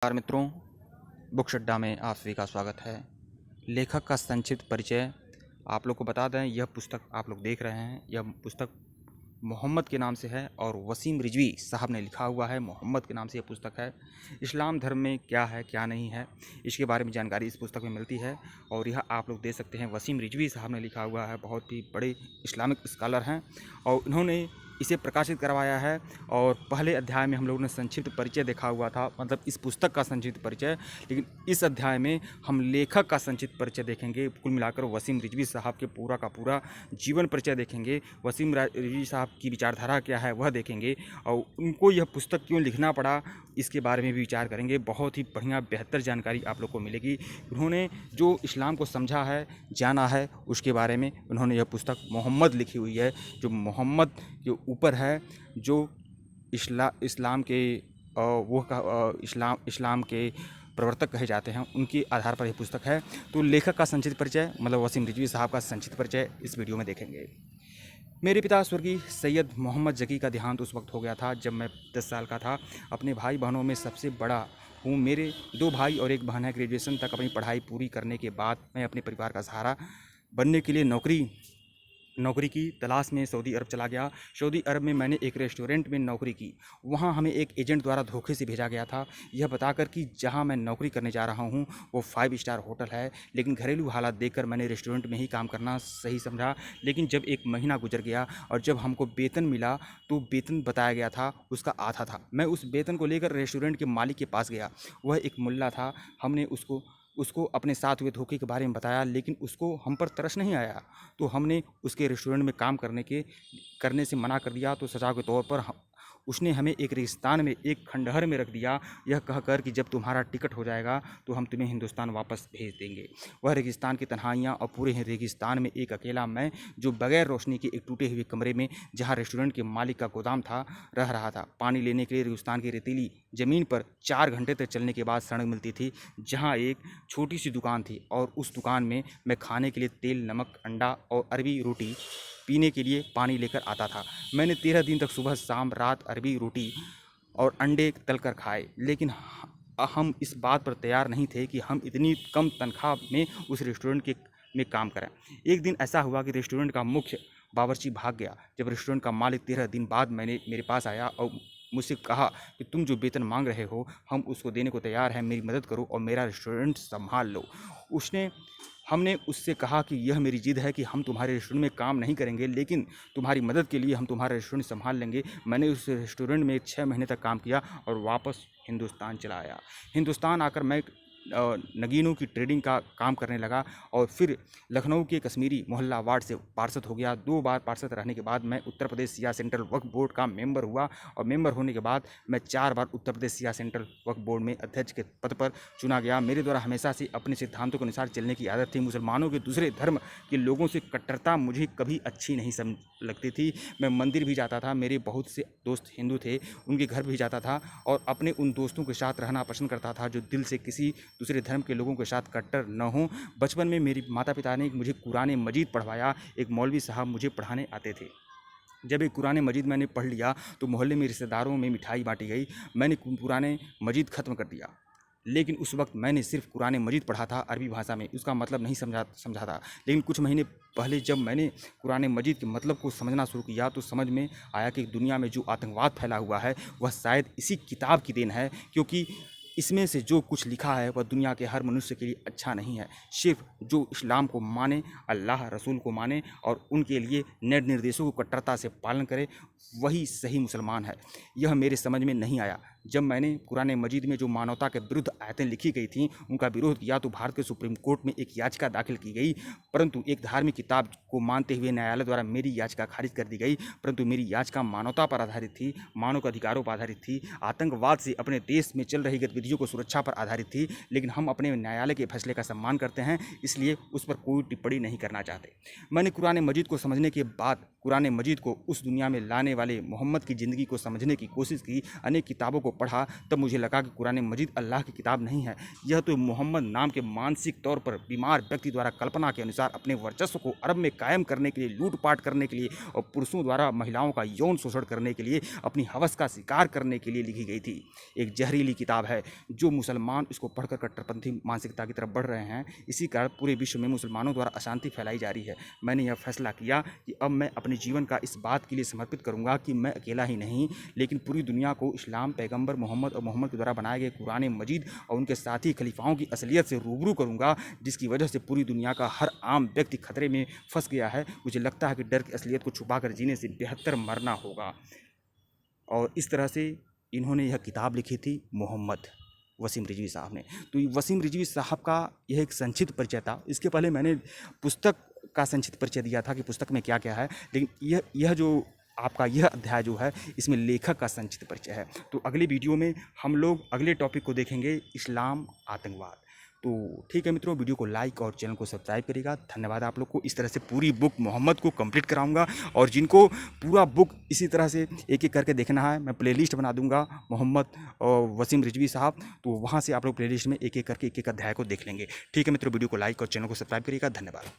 नमस्कार मित्रों, बुक्स अड्डा में आप सभी का स्वागत है। लेखक का संक्षिप्त परिचय आप लोग को बता दें, यह पुस्तक आप लोग देख रहे हैं, यह पुस्तक मोहम्मद के नाम से है और वसीम रिजवी साहब ने लिखा हुआ है। मोहम्मद के नाम से यह पुस्तक है। इस्लाम धर्म में क्या है क्या नहीं है इसके बारे में जानकारी इस पुस्तक में मिलती है और यह आप लोग देख सकते हैं वसीम रिजवी साहब ने लिखा हुआ है। बहुत ही बड़े इस्लामिक स्कॉलर हैं और उन्होंने इसे प्रकाशित करवाया है। और पहले अध्याय में हम लोगों ने संक्षिप्त परिचय देखा हुआ था, मतलब इस पुस्तक का संक्षिप्त परिचय, लेकिन इस अध्याय में हम लेखक का संक्षिप्त परिचय देखेंगे। कुल मिलाकर वसीम रिजवी साहब के पूरा का पूरा जीवन परिचय देखेंगे। वसीम रिजवी साहब की विचारधारा क्या है वह देखेंगे और उनको यह पुस्तक क्यों लिखना पड़ा इसके बारे में भी विचार करेंगे। बहुत ही बढ़िया बेहतर जानकारी आप लोग को मिलेगी। उन्होंने जो इस्लाम को समझा है, जाना है, उसके बारे में उन्होंने यह पुस्तक मोहम्मद लिखी हुई है, जो मोहम्मद के ऊपर है, जो इस्लाम के इस्लाम के प्रवर्तक कहे जाते हैं, उनके आधार पर यह पुस्तक है। तो लेखक का संक्षिप्त परिचय, मतलब वसीम रिजवी साहब का संक्षिप्त परिचय इस वीडियो में देखेंगे। मेरे पिता स्वर्गीय सैयद मोहम्मद जकी का देहांत उस वक्त हो गया था जब मैं 10 साल का था। अपने भाई बहनों में सबसे बड़ा हूँ। मेरे 2 भाई और 1 बहन है। ग्रेजुएशन तक अपनी पढ़ाई पूरी करने के बाद मैं अपने परिवार का सहारा बनने के लिए नौकरी की तलाश में सऊदी अरब चला गया। सऊदी अरब में मैंने एक रेस्टोरेंट में नौकरी की। वहाँ हमें एक एजेंट द्वारा धोखे से भेजा गया था, यह बताकर कि जहाँ मैं नौकरी करने जा रहा हूँ वो 5 स्टार होटल है। लेकिन घरेलू हालात देखकर मैंने रेस्टोरेंट में ही काम करना सही समझा। लेकिन जब 1 महीना गुजर गया और जब हमको वेतन मिला तो वेतन बताया गया था उसका आधा था। मैं उस वेतन को लेकर रेस्टोरेंट के मालिक के पास गया। वह एक मुल्ला था। हमने उसको अपने साथ हुए धोखे के बारे में बताया, लेकिन उसको हम पर तरस नहीं आया। तो हमने उसके रेस्टोरेंट में काम करने से मना कर दिया। तो सज़ा के तौर पर उसने हमें एक रेगिस्तान में, एक खंडहर में रख दिया, यह कहकर कि जब तुम्हारा टिकट हो जाएगा तो हम तुम्हें हिंदुस्तान वापस भेज देंगे। वह रेगिस्तान की तन्हाइयाँ और पूरे रेगिस्तान में एक अकेला मैं, जो बगैर रोशनी के एक टूटे हुए कमरे में, जहाँ रेस्टोरेंट के मालिक का गोदाम था, रह रहा था। पानी लेने के लिए रेगिस्तान की रेतीली ज़मीन पर 4 घंटे तक चलने के बाद सड़क मिलती थी, जहाँ एक छोटी सी दुकान थी और उस दुकान में मैं खाने के लिए तेल, नमक, अंडा और अरबी रोटी, पीने के लिए पानी लेकर आता था। मैंने 13 दिन तक सुबह शाम रात अरबी रोटी और अंडे तलकर खाए, लेकिन हम इस बात पर तैयार नहीं थे कि हम इतनी कम तनख्वाह में उस रेस्टोरेंट में काम करें। एक दिन ऐसा हुआ कि रेस्टोरेंट का मुख्य बावर्ची भाग गया। जब रेस्टोरेंट का मालिक 13 दिन बाद मेरे पास आया और मुझसे कहा कि तुम जो वेतन मांग रहे हो हम उसको देने को तैयार हैं, मेरी मदद करो और मेरा रेस्टोरेंट संभाल लो। हमने उससे कहा कि यह मेरी जिद है कि हम तुम्हारे रेस्टोरेंट में काम नहीं करेंगे, लेकिन तुम्हारी मदद के लिए हम तुम्हारा रेस्टोरेंट संभाल लेंगे। मैंने उस रेस्टोरेंट में 6 महीने तक काम किया और वापस हिंदुस्तान चला आया। हिंदुस्तान आकर मैं नगीनों की ट्रेडिंग का काम करने लगा और फिर लखनऊ के कश्मीरी मोहल्ला वार्ड से पार्षद हो गया। 2 बार पार्षद रहने के बाद मैं उत्तर प्रदेश सिया सेंट्रल वक्फ बोर्ड का मेंबर हुआ और मेंबर होने के बाद मैं 4 बार उत्तर प्रदेश सिया सेंट्रल वक्फ बोर्ड में अध्यक्ष के पद पर चुना गया। मेरे द्वारा हमेशा से अपने सिद्धांतों के अनुसार चलने की आदत थी। मुसलमानों के दूसरे धर्म के लोगों से कट्टरता मुझे कभी अच्छी नहीं लगती थी। मैं मंदिर भी जाता था, मेरे बहुत से दोस्त हिंदू थे, उनके घर भी जाता था और अपने उन दोस्तों के साथ रहना पसंद करता था जो दिल से किसी दूसरे धर्म के लोगों के साथ कट्टर न हों। बचपन में मेरे माता पिता ने मुझे कुरान मजीद पढ़वाया। एक मौलवी साहब मुझे पढ़ाने आते थे। जब एक कुरान मजीद मैंने पढ़ लिया तो मोहल्ले में रिश्तेदारों में मिठाई बांटी गई। मैंने कुरान मजीद ख़त्म कर दिया, लेकिन उस वक्त मैंने सिर्फ कुरान मजीद पढ़ा था अरबी भाषा में, उसका मतलब नहीं समझा था। लेकिन कुछ महीने पहले जब मैंने कुरान मजीद के मतलब को समझना शुरू किया तो समझ में आया कि दुनिया में जो आतंकवाद फैला हुआ है वह शायद इसी किताब की देन है, क्योंकि इसमें से जो कुछ लिखा है वह दुनिया के हर मनुष्य के लिए अच्छा नहीं है। सिर्फ जो इस्लाम को माने, अल्लाह रसूल को माने और उनके लिए निर्देशों को कट्टरता से पालन करे, वही सही मुसलमान है। यह मेरे समझ में नहीं आया। जब मैंने कुरान मजीद में जो मानवता के विरुद्ध आयतें लिखी गई थीं उनका विरोध किया तो भारत के सुप्रीम कोर्ट में एक याचिका दाखिल की गई, परंतु एक धार्मिक किताब को मानते हुए न्यायालय द्वारा मेरी याचिका खारिज कर दी गई। परंतु मेरी याचिका मानवता पर आधारित थी, मानव अधिकारों पर आधारित थी, आतंकवाद से अपने देश में चल रही गतिविधियों को सुरक्षा पर आधारित थी। लेकिन हम अपने न्यायालय के फैसले का सम्मान करते हैं, इसलिए उस पर कोई टिप्पणी नहीं करना चाहते। मैंने कुरान मजीद को समझने के बाद कुरान मजीद को उस दुनिया में लाने वाले मोहम्मद की ज़िंदगी को समझने की कोशिश की। अनेक किताबों को को पढ़ा तब मुझे लगा कि कुरान मजीद अल्लाह की किताब नहीं है, यह तो मोहम्मद नाम के मानसिक तौर पर बीमार व्यक्ति द्वारा कल्पना के अनुसार अपने वर्चस्व को अरब में कायम करने के लिए, लूटपाट करने के लिए और पुरुषों द्वारा महिलाओं का यौन शोषण करने के लिए, अपनी हवस का शिकार करने के लिए लिखी गई थी। एक जहरीली किताब है। जो मुसलमान इसको पढ़कर कट्टरपंथी मानसिकता की तरफ बढ़ रहे हैं, इसी कारण पूरे विश्व में मुसलमानों द्वारा अशांति फैलाई जा रही है। मैंने यह फैसला किया कि अब मैं अपने जीवन का इस बात के लिए समर्पित करूंगा कि मैं अकेला ही नहीं लेकिन पूरी दुनिया को इस्लाम, पैगंबर मोहम्मद और मोहम्मद के द्वारा बनाए गए कुरान मजीद और उनके साथी खलीफाओं की असलियत से रूबरू करूंगा, जिसकी वजह से पूरी दुनिया का हर आम व्यक्ति खतरे में फंस गया है। मुझे लगता है कि डर की असलियत को छुपाकर जीने से बेहतर मरना होगा। और इस तरह से इन्होंने यह किताब लिखी थी, मोहम्मद, वसीम रिजवी साहब ने। तो वसीम रिजवी साहब का यह एक संक्षिप्त परिचय था। इसके पहले मैंने पुस्तक का संक्षिप्त परिचय दिया था कि पुस्तक में क्या क्या है, लेकिन यह जो आपका यह अध्याय जो है इसमें लेखक का संक्षिप्त परिचय है। तो अगली वीडियो में हम लोग अगले टॉपिक को देखेंगे, इस्लाम, आतंकवाद। तो ठीक है मित्रों, वीडियो को लाइक और चैनल को सब्सक्राइब करिएगा। धन्यवाद आप लोग को। इस तरह से पूरी बुक मोहम्मद को कंप्लीट कराऊंगा और जिनको पूरा बुक इसी तरह से एक एक करके देखना है, मैं प्लेलिस्ट बना दूंगा मोहम्मद और वसीम रिजवी साहब, तो वहाँ से आप लोग प्लेलिस्ट में एक एक करके एक एक अध्याय को देख लेंगे। ठीक है मित्रों, वीडियो को लाइक और चैनल को सब्सक्राइब करिएगा। धन्यवाद।